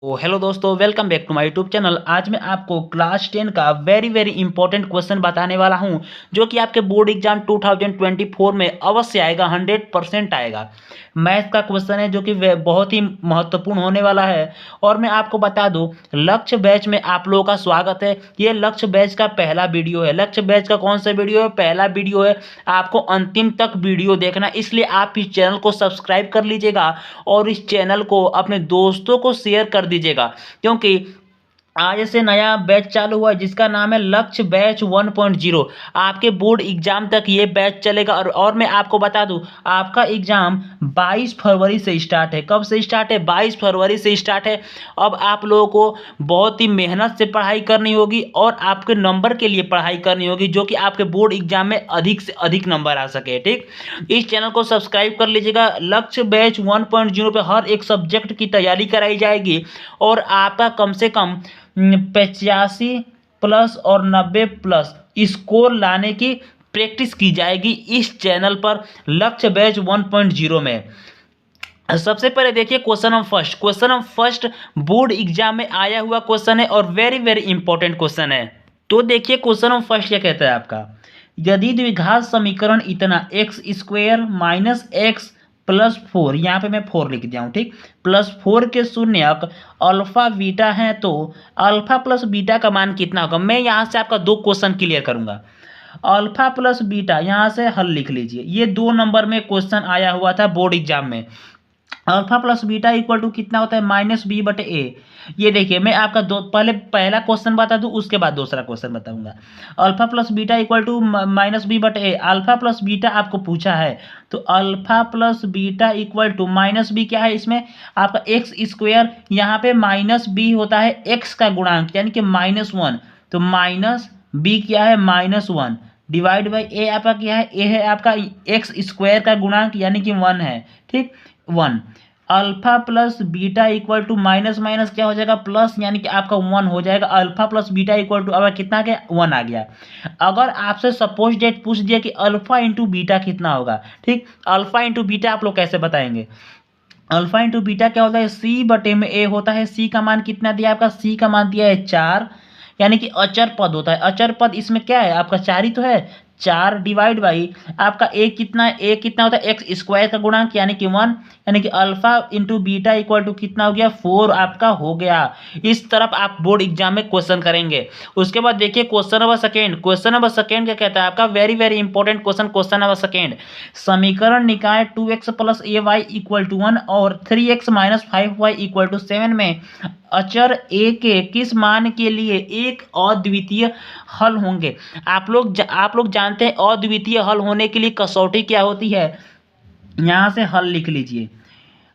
तो हेलो दोस्तों, welcome back to my YouTube channel. आज मैं आपको क्लास 10 का वेरी इंपॉर्टेंट क्वेश्चन बताने वाला हूं, जो कि आपके बोर्ड एग्जाम 2024 में अवश्य आएगा, 100% आएगा। मैथ का क्वेश्चन है जो कि बहुत ही महत्वपूर्ण होने वाला है। और मैं आपको बता दूं, लक्ष्य बैच में आप लोगों का स्वागत है। ये लक्ष्य बैच का पहला वीडियो है। लक्ष्य बैच का कौन सा वीडियो है? पहला वीडियो है। आपको अंतिम तक वीडियो देखना, इसलिए आप इस चैनल को सब्सक्राइब कर लीजिएगा और इस चैनल को अपने दोस्तों को शेयर कर दीजिएगा, क्योंकि आज से नया बैच चालू हुआ है जिसका नाम है लक्ष्य बैच 1.0। आपके बोर्ड एग्जाम तक ये बैच चलेगा। और मैं आपको बता दूं, आपका एग्जाम 22 फरवरी से स्टार्ट है। कब से स्टार्ट है? 22 फरवरी से स्टार्ट है। अब आप लोगों को बहुत ही मेहनत से पढ़ाई करनी होगी और आपके नंबर के लिए पढ़ाई करनी होगी, जो कि आपके बोर्ड एग्जाम में अधिक से अधिक नंबर आ सके। ठीक, इस चैनल को सब्सक्राइब कर लीजिएगा। लक्ष्य बैच 1.0 पे हर एक सब्जेक्ट की तैयारी कराई जाएगी और आपका कम से कम 85 प्लस और 90 प्लस स्कोर लाने की प्रैक्टिस की जाएगी इस चैनल पर, लक्ष्य बैच 1.0 में। सबसे पहले देखिए question of first board exam में आया हुआ क्वेश्चन है और वेरी इंपॉर्टेंट क्वेश्चन है। तो देखिए क्वेश्चन ऑफ फर्स्ट क्या कहता है आपका। यदि द्विघात समीकरण इतना x square minus x plus four, यहाँ पे मैं फोर लिख दिया हूँ, ठीक, प्लस फोर के शून्यक अल्फा बीटा है, तो अल्फा प्लस बीटा का मान कितना होगा? मैं यहाँ से आपका दो क्वेश्चन क्लियर करूंगा। अल्फा प्लस बीटा यहाँ से हल लिख लीजिए। ये 2 नंबर में क्वेश्चन आया हुआ था बोर्ड एग्जाम में। Alpha plus beta equal to कितना होता है? माइनस बी बटे ए। ये देखिए, मैं आपका पहले पहला क्वेश्चन बता दूं, उसके बाद दूसरा क्वेश्चन बताऊंगा। Alpha plus beta equal to minus B बटे ए। अल्फा प्लस बीटा आपको पूछा है, तो alpha plus beta equal to minus B क्या है इसमें? आपका एक्स स्क्वेयर, यहाँ पे माइनस बी होता है एक्स का गुणांक यानी कि -1, तो माइनस बी क्या है? -1 डिवाइड बाई ए आपका क्या है? ए है आपका एक्स स्क्वायर का गुणांक यानी कि 1 है, ठीक, 1। Alpha plus beta equal to minus minus क्या हो जाएगा? प्लस, यानी कि आपका 1 हो जाएगा। Alpha plus beta equal to अब कितना आ गया? 1 आ गया। अगर आपसे सपोज डेट पूछ दिया कि अल्फा इंटू बीटा कितना होगा, ठीक, अल्फा इंटू बीटा आप लोग कैसे बताएंगे? अल्फा इंटू बीटा क्या होता है? सी बटे में ए होता है। सी का मान कितना दिया आपका? सी का मान दिया है 4, यानी कि अचर पद होता है। अचर पद इसमें क्या है आपका? 4 ही तो है। 4 डिवाइड बाई आपका ए कितना है? ए कितना होता है? एक्स स्क्वायर का गुणांक यानी कि 1, यानी कि alpha into beta equal to कितना हो गया? 4 आपका हो गया। इस तरफ आप बोर्ड एग्जाम में क्वेश्चन करेंगे। उसके बाद देखिए क्वेश्चन नंबर सेकेंड क्या कहता है आपका? Very important question. Question number second, समीकरण निकाय 2x plus A Y equal to 1 और 3x minus 5y equal to 7 में अचर ए के किस मान के लिए एक अद्वितीय हल होंगे? आप लोग जानते हैं अद्वितीय हल होने के लिए कसौटी क्या होती है? यहाँ से हल लिख लीजिए।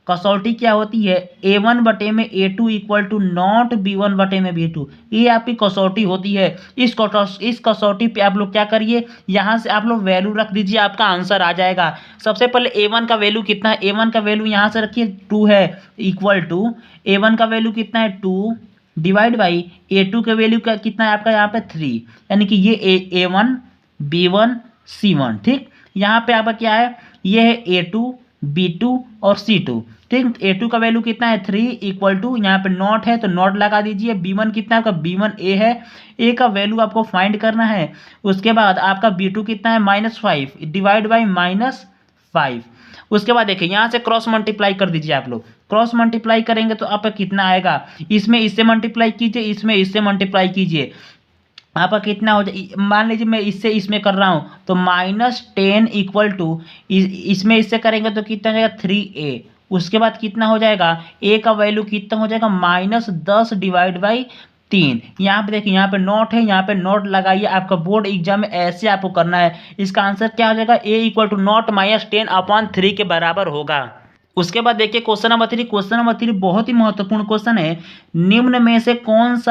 कसौटी क्या होती है? a1 बटे में a2 equal to not b1 बटे में b2। ये आपकी कसौटी होती है। इस कसौटी पे आप लोग क्या करिए, यहाँ से आप लोग वैल्यू रख दीजिए, आपका आंसर आ जाएगा। सबसे पहले a1 का वैल्यू कितना है? a1 का वैल्यू यहाँ से रखिए 2 है, इक्वल टू a1 का वैल्यू कितना है? 2 डिवाइड बाई a2 का वैल्यू का कितना है आपका? यहाँ पे 3, यानी कि ये a1 b1 c1, ठीक। यहाँ पे आपका क्या है? ये है a2 b2 और c2, ठीक। a2 का वैल्यू कितना है? 3 इक्वल टू, यहाँ पे नॉट है तो नॉट लगा दीजिए। b1 कितना है आपका? b1 a है, a का वैल्यू आपको फाइंड करना है। उसके बाद आपका b2 कितना है? -5 डिवाइड बाई -5। उसके बाद देखिए यहाँ से क्रॉस मल्टीप्लाई कर दीजिए। आप लोग क्रॉस मल्टीप्लाई करेंगे तो आपका कितना आएगा? इसमें इससे मल्टीप्लाई कीजिए, इसमें इससे मल्टीप्लाई कीजिए, आपका कितना हो जाए? मान लीजिए मैं इससे इसमें कर रहा हूँ तो -10 इक्वल टू, इसमें इससे करेंगे तो कितना हो जाएगा? 3a। उसके बाद कितना हो जाएगा? a का वैल्यू कितना हो जाएगा? -10 डिवाइड बाई 3। यहाँ पे देखिए, यहाँ पे नॉट है, यहाँ पे नॉट लगाइए। आपका बोर्ड एग्जाम में ऐसे आपको करना है। इसका आंसर क्या हो जाएगा? a इक्वल टू नॉट -10/3 के बराबर होगा। उसके बाद देखिए क्वेश्चन नंबर 3 बहुत ही महत्वपूर्ण क्वेश्चन है। निम्न में से कौन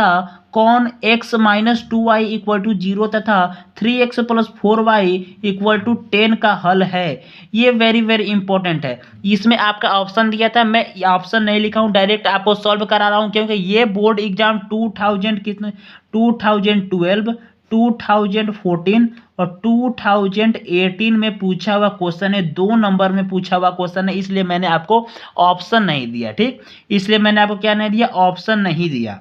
x minus 2y equal to 0 तथा 3x plus 4y equal to 10 का हल है? ये वेरी इंपॉर्टेंट है। इसमें आपका ऑप्शन दिया था, मैं ऑप्शन नहीं लिखा हूँ, डायरेक्ट आपको सॉल्व करा रहा हूँ, क्योंकि ये बोर्ड एग्जाम 2012, 2014 और 2018 में पूछा हुआ क्वेश्चन है, 2 नंबर में पूछा हुआ क्वेश्चन है, इसलिए मैंने आपको ऑप्शन नहीं दिया। ठीक, इसलिए मैंने आपको क्या नहीं दिया, ऑप्शन नहीं दिया।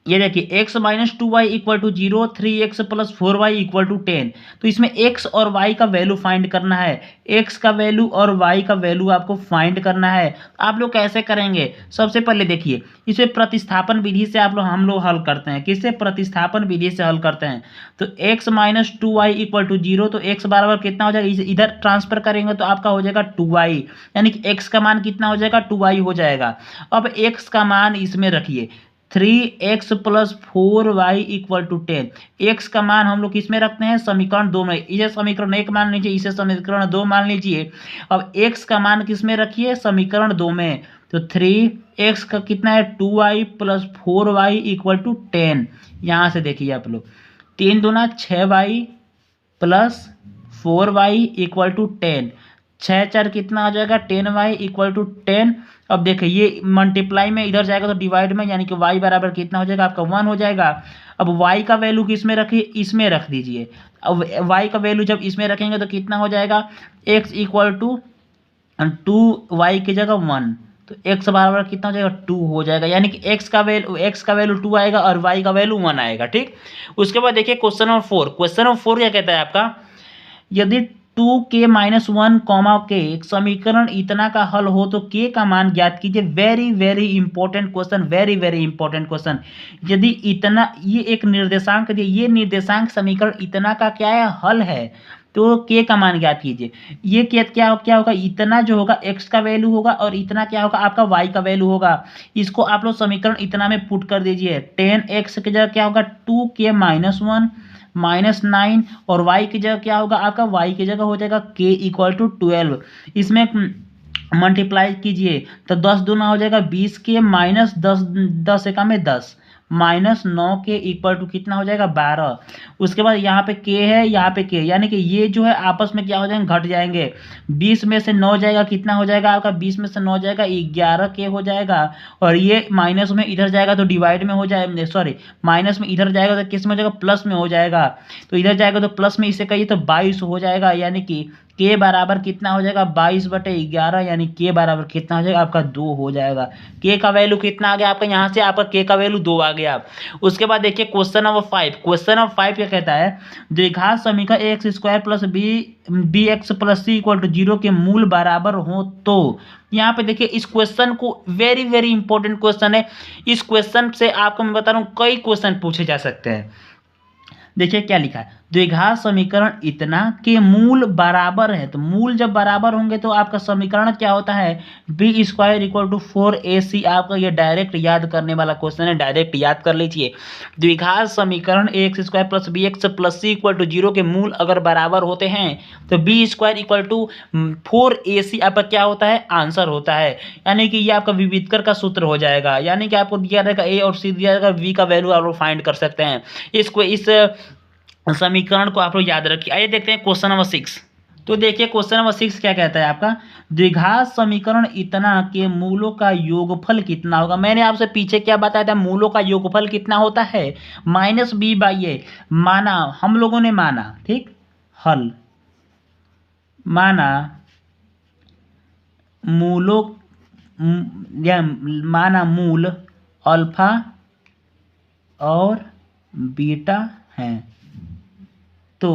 ये देखिए x minus 2y equal to 0, 3x plus 4y equal to 10। तो इसमें x और y का वैल्यू फाइंड करना है, x का वैल्यू और y का वैल्यू आपको फाइंड करना है। आप लोग कैसे करेंगे, सबसे पहले देखिए इसमें प्रतिस्थापन विधि से हम लोग हल करते हैं। किससे, प्रतिस्थापन विधि से हल करते हैं। तो x minus 2y equal to 0, तो x बराबर कितना हो जाएगा, इधर ट्रांसफर करेंगे तो आपका हो जाएगा 2y, यानी कि x का मान कितना हो जाएगा, 2y हो जाएगा। अब x का मान इसमें रखिए, 3x plus 4y equal to 10। x का मान हम लोग किसमें रखते हैं, समीकरण 2 में। इसे समीकरण 1 मान लीजिए, इसे समीकरण 2 मान लीजिए। अब x का मान किसमें रखिए, समीकरण 2 में। तो 3x का कितना है, 2y plus 4y equal to 10। यहाँ से देखिए आप लोग, 3 दूना 6y plus 4y equal to 10, 6 4 कितना आ जाएगा, 10y इक्वल टू 10। अब देखिए ये मल्टीप्लाई में इधर जाएगा तो डिवाइड में, यानी कि y बराबर कितना हो जाएगा, आपका 1 हो जाएगा। अब y का वैल्यू किस में रखिए, इसमें रख दीजिए। अब y का वैल्यू जब इसमें रखेंगे तो कितना हो जाएगा, x इक्वल टू 2y की जगह 1, तो x बराबर कितना हो जाएगा, 2 हो जाएगा। यानी कि x का वैल्यू 2 आएगा और y का वैल्यू 1 आएगा। ठीक, उसके बाद देखिए क्वेश्चन नंबर 4। क्वेश्चन नंबर 4 क्या कहता है आपका, यदि 2k माइनस 1 कॉमा k समीकरण इतना का हल हो तो k का मान ज्ञात कीजिए। Very very important question, very very important question. यदि इतना, ये एक निर्देशांक दिए, ये निर्देशांक समीकरण इतना का क्या है, हल है, तो k का मान ज्ञात कीजिए। ये क्या होगा, इतना जो होगा x का वैल्यू होगा और इतना क्या होगा, आपका y का वैल्यू होगा। इसको आप लोग समीकरण इतना में पुट कर दीजिए। 10x की जगह क्या होगा, 2k माइनस 1 माइनस 9, और y की जगह क्या होगा, आपका y की जगह हो जाएगा k इक्वल टू 12। इसमें मल्टीप्लाई कीजिए तो 10 दूना हो जाएगा 20k माइनस 10, 10 एका में 10, माइनस 9k इक्वल टू कितना हो जाएगा, 12। उसके बाद यहाँ पे k है, यहाँ पे k, यानी कि ये जो है आपस में क्या हो जाएंगे, घट जाएंगे। 20 में से 9 जाएगा, कितना हो जाएगा आपका, 20 में से 9 जाएगा 11k हो जाएगा। और ये माइनस में इधर जाएगा तो डिवाइड में हो जाएगा, सॉरी माइनस में इधर जाएगा तो किस में हो जाएगा, प्लस में हो जाएगा। तो इधर जाएगा तो प्लस में इसे कहिए तो 22 हो जाएगा। यानी कि k बराबर कितना हो जाएगा, 22/11, यानी k बराबर कितना हो जाएगा, आपका 2 हो जाएगा। k का वैल्यू कितना आ गया आपका, यहाँ से आपका k का वैल्यू 2 आ गया। उसके बाद देखिए क्वेश्चन नंबर 5। क्वेश्चन नंबर 5 क्या कहता है, द्विघात समीकरण X square plus B X plus C equal to 0 के मूल बराबर हो तो। यहाँ पे देखिए इस क्वेश्चन को, वेरी वेरी इंपॉर्टेंट क्वेश्चन है। इस क्वेश्चन से आपको मैं बता रहा हूँ कई क्वेश्चन पूछे जा सकते हैं। देखिए क्या लिखा है, द्विघात समीकरण इतना के मूल बराबर है। तो मूल जब बराबर होंगे तो आपका समीकरण क्या होता है, B square equal to 4ac। आपका ये डायरेक्ट याद करने वाला क्वेश्चन है, डायरेक्ट याद कर लीजिए। द्विघात समीकरण X square plus B X plus C equal to 0 के मूल अगर बराबर होते हैं तो B square equal to 4ac आपका क्या होता है, आंसर होता है। यानी कि ये आपका विविधकर का सूत्र हो जाएगा। यानी कि आपको दिया रहेगा ए और सी दिया रहेगा, बी का वैल्यू आप लोग फाइंड कर सकते हैं। इस समीकरण को आप लोग याद रखिए। आइए देखते हैं क्वेश्चन नंबर 6। तो देखिए क्वेश्चन नंबर 6 क्या कहता है आपका, द्विघात समीकरण इतना के मूलों का योगफल कितना होगा। मैंने आपसे पीछे क्या बताया था, मूलों का योगफल कितना होता है, -b/a। माना, हम लोगों ने माना, ठीक, हल माना मूलों या माना मूल अल्फा और बीटा हैं, तो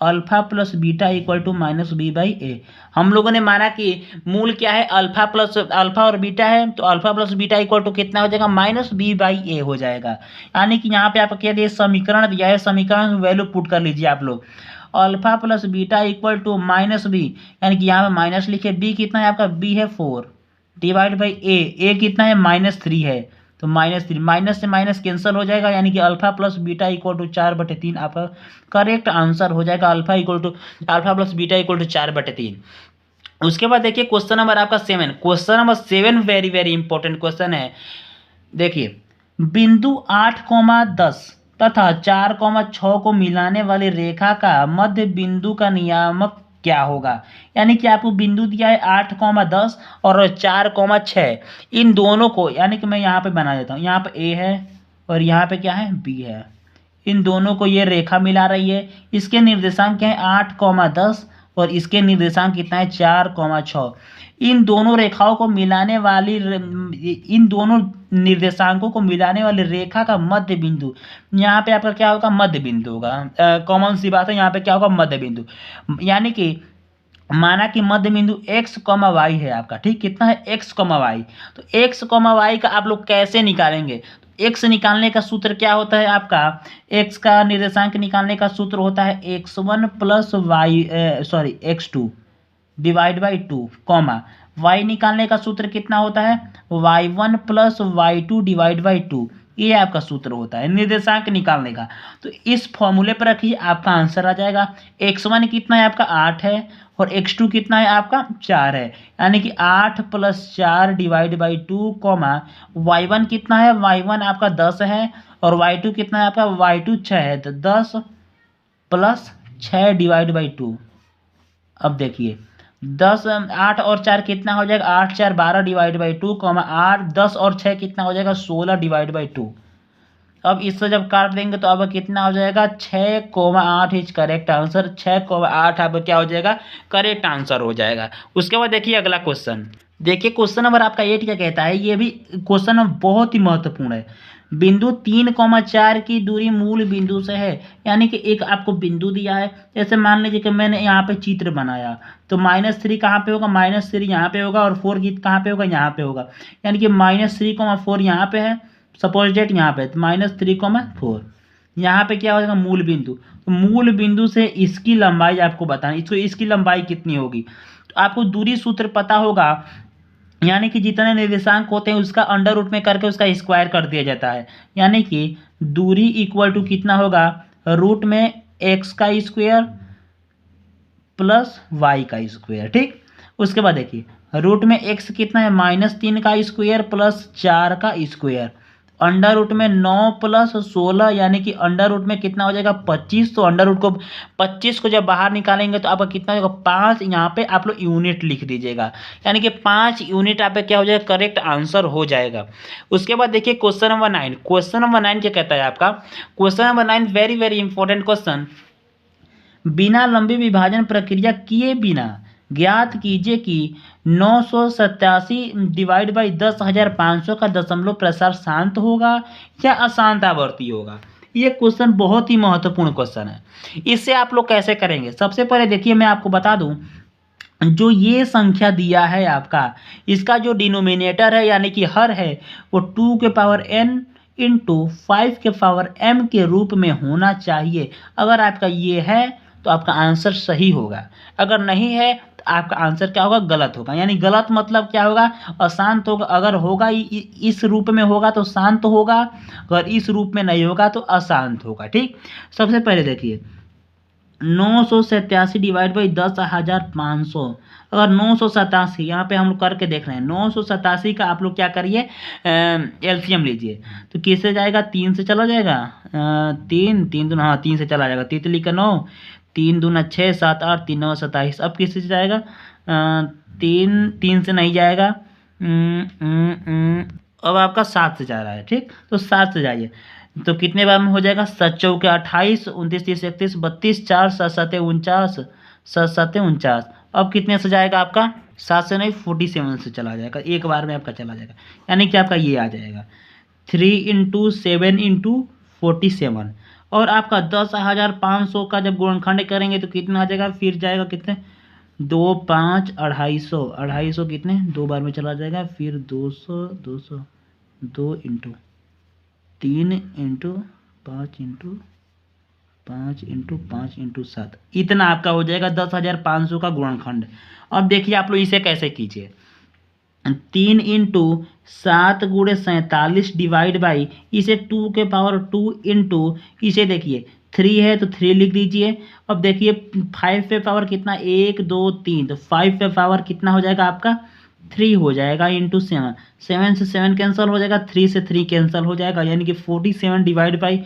alpha plus beta equal to -b/a। हम लोगों ने माना कि मूल क्या है, अल्फा और बीटा है, तो alpha plus beta equal to कितना हो जाएगा, -b/a हो जाएगा। यानी कि यहाँ पे आपको क्या दिया, समीकरण दिया है, समीकरण वैल्यू पुट कर लीजिए आप लोग। Alpha plus beta equal to -b, यानी कि यहाँ पे माइनस लिखे, b कितना है आपका, b है 4 डिवाइड बाई a कितना है, -3 है, तो -3, माइनस से माइनस कैंसिल हो जाएगा। यानी कि alpha plus beta equal to 4/3 आपका करेक्ट आंसर हो जाएगा। Alpha plus beta equal to 4/3। उसके बाद देखिए क्वेश्चन नंबर आपका 7। Question number 7 very very important question है। देखिए, बिंदु 8,10 तथा 4,6 को मिलाने वाली रेखा का मध्य बिंदु का नियामक क्या होगा। यानी कि आपको बिंदु दिया है 8,10 और 4,6, इन दोनों को, यानी कि मैं यहाँ पे बना देता हूँ, यहाँ पे ए है और यहाँ पे क्या है, बी है। इन दोनों को ये रेखा मिला रही है। इसके निर्देशांक क्या है 8,10 और इसके निर्देशांक कितना है 4,6। इन दोनों रेखाओं को मिलाने वाली इन दोनों निर्देशांकों को मिलाने वाली रेखा का मध्य बिंदु यहाँ पे आपका क्या होगा मध्य बिंदु होगा। कॉमन सी बात है, यहाँ पे क्या होगा मध्य बिंदु। यानी कि माना कि मध्य बिंदु x, y है आपका, ठीक। कितना है x, y। तो x, y का आप लोग कैसे निकालेंगे? तो x निकालने का सूत्र क्या होता है आपका? x का निर्देशांक निकालने का सूत्र होता है x1 plus x2 divide by 2, y निकालने का सूत्र कितना होता है y1 plus y2 divide by 2। ये आपका सूत्र होता है निर्देशांक निकालने का। तो इस फॉर्मूले पर रखिए, आपका आंसर आ जाएगा। x1 कितना है आपका 8 है और x2 कितना है आपका 4 है, यानी कि 8 प्लस 4 डिवाइड बाई 2, y1 कितना है y1 आपका 10 है और y2 कितना है आपका y2 6 है। तो 10 प्लस 6 डिवाइड बाई 2। अब देखिए 10 8 और 4 कितना हो जाएगा 8 4 12 डिवाइड बाई 2, 8 10 और 6 कितना हो जाएगा 16 डिवाइड बाई 2। अब इससे जब काट देंगे तो अब कितना हो जाएगा 6,8 इज करेक्ट आंसर। 6,8 अब क्या हो जाएगा करेक्ट आंसर हो जाएगा। उसके बाद देखिए अगला क्वेश्चन। देखिए क्वेश्चन नंबर आपका 8 क्या कहता है, ये भी क्वेश्चन बहुत ही महत्वपूर्ण है। बिंदु 3,4 की दूरी मूल बिंदु से है, यानी कि एक आपको बिंदु दिया है। जैसे मान लीजिए कि मैंने यहाँ पे चित्र बनाया, तो -3 कहाँ पे होगा -3 यहाँ पे होगा और 4 कहाँ पे होगा यहाँ पे होगा, यानी कि -3,4 यहाँ पे है, सपोज डेट यहाँ पे, तो -3,4 यहाँ पे क्या हो जाएगा मूल बिंदु। तो मूल बिंदु से इसकी लंबाई आपको बताना, इसकी लंबाई कितनी होगी। तो आपको दूरी सूत्र पता होगा, यानी कि जितने निर्देशांक होते हैं उसका अंडर रूट में करके उसका स्क्वायर कर दिया जाता है। यानी कि दूरी इक्वल टू कितना होगा रूट में x का स्क्वायर प्लस y का स्क्वायर, ठीक। उसके बाद देखिए रूट में x कितना है -3 का स्क्वायर प्लस 4 का स्क्वायर, अंडर रूट में 9 प्लस 16, यानी कि अंडर रूट में कितना हो जाएगा 25। तो अंडर रूट को 25 को जब बाहर निकालेंगे तो आपका कितना होगा 5। यहाँ पे आप लोग यूनिट लिख दीजिएगा, यानी कि 5 यूनिट आप क्या हो जाएगा करेक्ट आंसर हो जाएगा। उसके बाद देखिए क्वेश्चन नंबर 9। क्वेश्चन नंबर 9 क्या कहता है आपका? Question number 9 very very important question. बिना लंबी विभाजन प्रक्रिया किए बिना ज्ञात कीजिए कि 987 डिवाइड बाई 10,500 का दशमलव प्रसार शांत होगा या अशांत आवर्ती होगा। ये क्वेश्चन बहुत ही महत्वपूर्ण क्वेश्चन है। इससे आप लोग कैसे करेंगे? सबसे पहले देखिए मैं आपको बता दूं, जो ये संख्या दिया है आपका, इसका जो डिनोमिनेटर है यानी कि हर है वो 2 के पावर n इंटू 5 के पावर m के रूप में होना चाहिए। अगर आपका ये है तो आपका आंसर सही होगा, अगर नहीं है तो आपका आंसर क्या होगा गलत होगा। यानी गलत मतलब क्या होगा अशांत होगा। अगर होगा इस रूप में होगा तो शांत होगा, अगर इस रूप में नहीं होगा तो अशांत होगा, ठीक। सबसे पहले देखिए 987 डिवाइड बाई 10,500। अगर 987 यहाँ पे हम लोग करके देख रहे हैं, 987 का आप लोग क्या करिए एलसीएम लीजिए। तो किससे जाएगा 3 से चला जाएगा, 3 दूना, हाँ 3 से चला जाएगा। तितली का 9, 3 दूना 6, 7 8, 3 9 27। अब किससे जाएगा 3 से नहीं जाएगा। अब आपका 7 से जा रहा है, ठीक। तो 7 से जाइए तो कितने बार में हो जाएगा 7 चौके 28, 29 30 31 32, 4 7 7 49, 7 7 49। अब कितने से जाएगा आपका 7 से नहीं 47 से चला जाएगा, एक बार में आपका चला जाएगा। यानी कि आपका ये आ जाएगा 3 × 7 × 47। और आपका 10,500 का जब गुणनखंड करेंगे तो कितना आ जाएगा, फिर जाएगा कितने 2 5 250, 250 कितने 2 बार में चला जाएगा, फिर 200 200 2 × 3 × 5 × 5 × 5 × 7, इतना आपका हो जाएगा 10,500 का गुणनखंड। अब देखिए आप लोग इसे कैसे कीजिए, 3 × 7 × 47 डिवाइड बाई इसे 2 के पावर 2 इंटू इसे देखिए 3 है तो 3 लिख दीजिए। अब देखिए 5 पे पावर कितना 1 2 3, तो 5 पे पावर कितना हो जाएगा आपका 3 हो जाएगा इंटू 7, 7 से 7 कैंसिल हो जाएगा, 3 से 3 कैंसिल हो जाएगा, यानी कि 47 डिवाइड बाई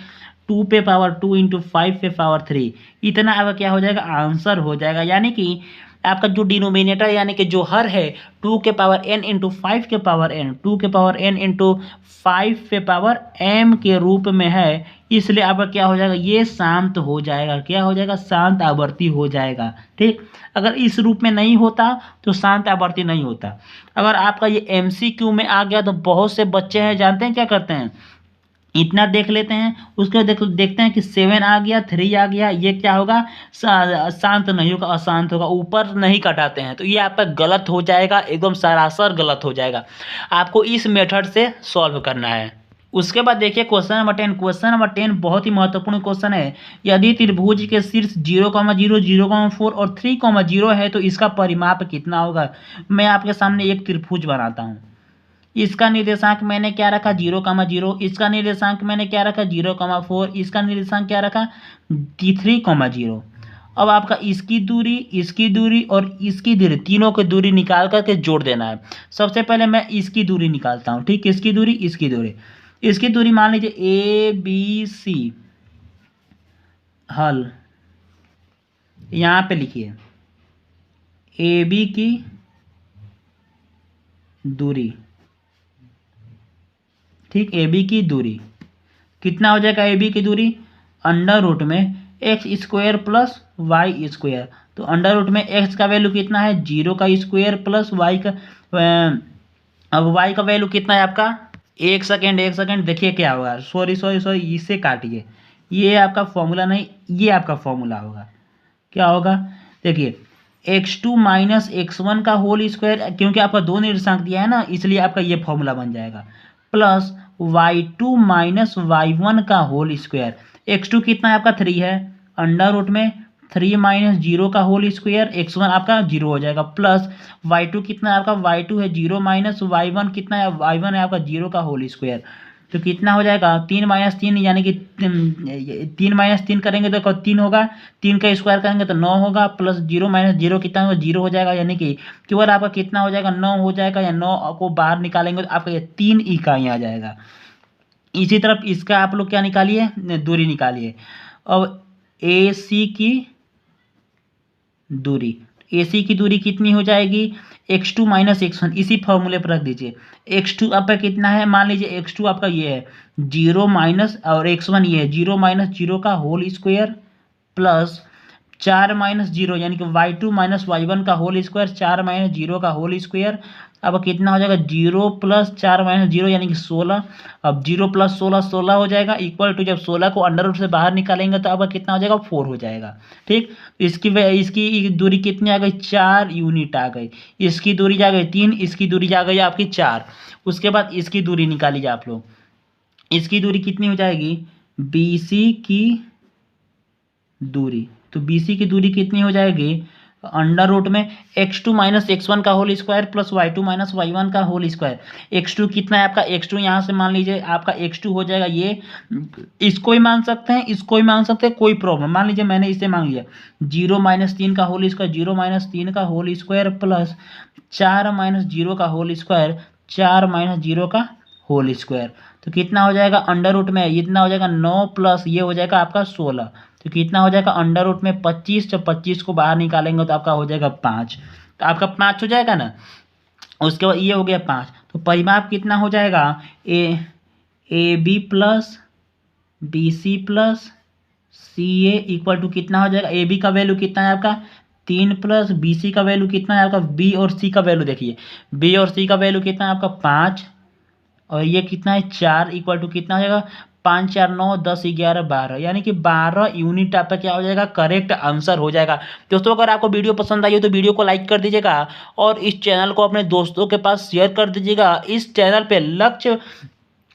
2 पे पावर 2 इंटू 5 पे पावर 3, इतना अब क्या हो जाएगा आंसर हो जाएगा। यानी कि आपका जो डिनोमिनेटर यानी कि जो हर है 2 के पावर n इंटू 5 के पावर n, 2 के पावर n इंटू 5 के पावर m के रूप में है, इसलिए आपका क्या हो जाएगा, ये शांत हो जाएगा। क्या हो जाएगा, शांत आवर्ती हो जाएगा। ठीक, अगर इस रूप में नहीं होता तो शांत आवर्ती नहीं होता। अगर आपका ये MCQ में आ गया तो बहुत से बच्चे हैं जानते हैं क्या करते हैं, इतना देख लेते हैं, उसके बाद देखते हैं कि 7 आ गया, 3 आ गया, ये क्या होगा, शांत नहीं होगा, अशांत होगा, ऊपर नहीं कटाते हैं। तो ये आपका गलत हो जाएगा, एकदम सरासर गलत हो जाएगा। आपको इस मेथड से सॉल्व करना है। उसके बाद देखिए क्वेश्चन नंबर 10। क्वेश्चन नंबर 10 बहुत ही महत्वपूर्ण क्वेश्चन है। यदि त्रिभुज के शीर्ष 0,0, 0,4 और 3,0 है तो इसका परिमाप कितना होगा। मैं आपके सामने एक त्रिभुज बनाता हूँ। इसका निर्देशांक मैंने क्या रखा, 0,0। इसका निर्देशांक मैंने क्या रखा, 0,4। इसका निर्देशांक क्या रखा, 3,0। अब आपका इसकी दूरी और इसकी दूरी, तीनों की दूरी निकाल करके जोड़ देना है। सबसे पहले मैं इसकी दूरी निकालता हूँ। ठीक, इसकी दूरी मान लीजिए ABC, हल यहाँ पे लिखिए AB की दूरी। ठीक, AB की दूरी कितना हो जाएगा, AB की दूरी अंडर रूट में x² प्लस y स्क्वायर। तो अंडर रूट में x का वैल्यू कितना है, 0 का स्क्वायर प्लस y का, अब y का वैल्यू कितना है आपका, एक सेकेंड देखिए क्या होगा, सॉरी इसे काटिए, ये आपका फॉर्मूला नहीं, ये आपका फॉर्मूला होगा। क्या होगा, देखिए x2 माइनस x1 का होल स्क्वायर, क्योंकि आपका दो निर्देशांक दिया है ना, इसलिए आपका ये फॉर्मूला बन जाएगा, प्लस y2 माइनस y1 का होल स्क्वायर। x2 कितना है आपका, 3 है, अंडर रूट में 3 माइनस 0 का होल स्क्वायर, x1 आपका 0 हो जाएगा, प्लस y2 कितना है आपका, y2 है 0 माइनस y1 कितना है, y1 है आपका 0 का होल स्क्वायर। तो कितना हो जाएगा, 3 माइनस 3 यानी कि 3 माइनस 3 करेंगे तो 3 होगा, 3 का स्क्वायर करेंगे तो 9 होगा, प्लस 0 माइनस 0 कितना होगा, 0 हो जाएगा, यानी कि केवल आपका कितना हो जाएगा, 9 हो जाएगा, या 9 को बाहर निकालेंगे तो आपका ये 3 इकाई आ जाएगा। इसी तरफ इसका आप लोग क्या निकालिए, दूरी निकालिए। अब AC की दूरी कितनी हो जाएगी, x2 माइनस x1, इसी फॉर्मूले पर रख दीजिए। x2 आपका कितना है, मान लीजिए x2 आपका ये है 0 माइनस, और x1 ये है 0 माइनस 0 का होल स्क्वायर, प्लस 4 माइनस 0 यानी कि y2 माइनस y1 का होल स्क्वायर, 4 माइनस 0 का होल स्क्वायर। अब कितना हो जाएगा, 0 प्लस 4 माइनस 0 यानी कि 16। अब 0 प्लस 16 16 हो जाएगा, इक्वल टू, जब 16 को अंडर रूट से बाहर निकालेंगे तो अब कितना हो जाएगा, 4 हो जाएगा। ठीक, इसकी दूरी कितनी आ गई, 4 यूनिट आ गई। इसकी दूरी जा गई 3, इसकी दूरी जा गई आपकी 4। उसके बाद इसकी दूरी निकालिए आप लोग। इसकी दूरी कितनी हो जाएगी, BC की दूरी। तो BC की दूरी कितनी हो जाएगी, अंडर रूट में x2 माइनस x1 का whole square plus y2 minus y1 का होल स्क्वायर। x2 कितना है आपका, x2 यहाँ से मान लीजिए आपका x2 हो जाएगा, ये इसको ही मान सकते हैं, इसको ही मान सकते हैं, कोई प्रॉब्लम। मान लीजिए मैंने इसे मान लिया 0 माइनस 3 का होल स्क्वायर, 0 माइनस 3 का होल स्क्वायर, प्लस 4 माइनस 0 का होल स्क्वायर, 4 माइनस 0 का होल स्क्वायर। तो कितना हो जाएगा, अंडर रूट में इतना हो जाएगा 9, प्लस ये हो जाएगा आपका 16। तो कितना हो जाएगा, अंडर रूट में 25, जब 25 को बाहर निकालेंगे तो आपका हो जाएगा 5। तो आपका 5 हो जाएगा ना। उसके बाद ये हो गया 5। तो परिमाप कितना हो जाएगा, AB plus BC plus CA equal to कितना हो जाएगा, AB का वैल्यू कितना है आपका 3, प्लस BC का वैल्यू कितना है आपका, B और C का वैल्यू देखिए, B और C का वैल्यू कितना है आपका 5, और ये कितना है 4, इक्वल टू कितना हो जाएगा 5 4 9 10 11 12, यानी कि 12 यूनिट आपका क्या हो जाएगा, करेक्ट आंसर हो जाएगा। दोस्तों अगर आपको वीडियो पसंद आई हो तो वीडियो को लाइक कर दीजिएगा, और इस चैनल को अपने दोस्तों के पास शेयर कर दीजिएगा। इस चैनल पे लक्ष्य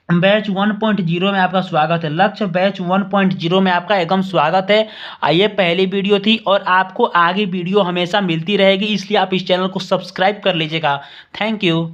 बैच 1.0 में आपका स्वागत है। लक्ष्य बैच 1.0 में आपका एकदम स्वागत है। ये पहली वीडियो थी और आपको आगे वीडियो हमेशा मिलती रहेगी, इसलिए आप इस चैनल को सब्सक्राइब कर लीजिएगा। Thank you.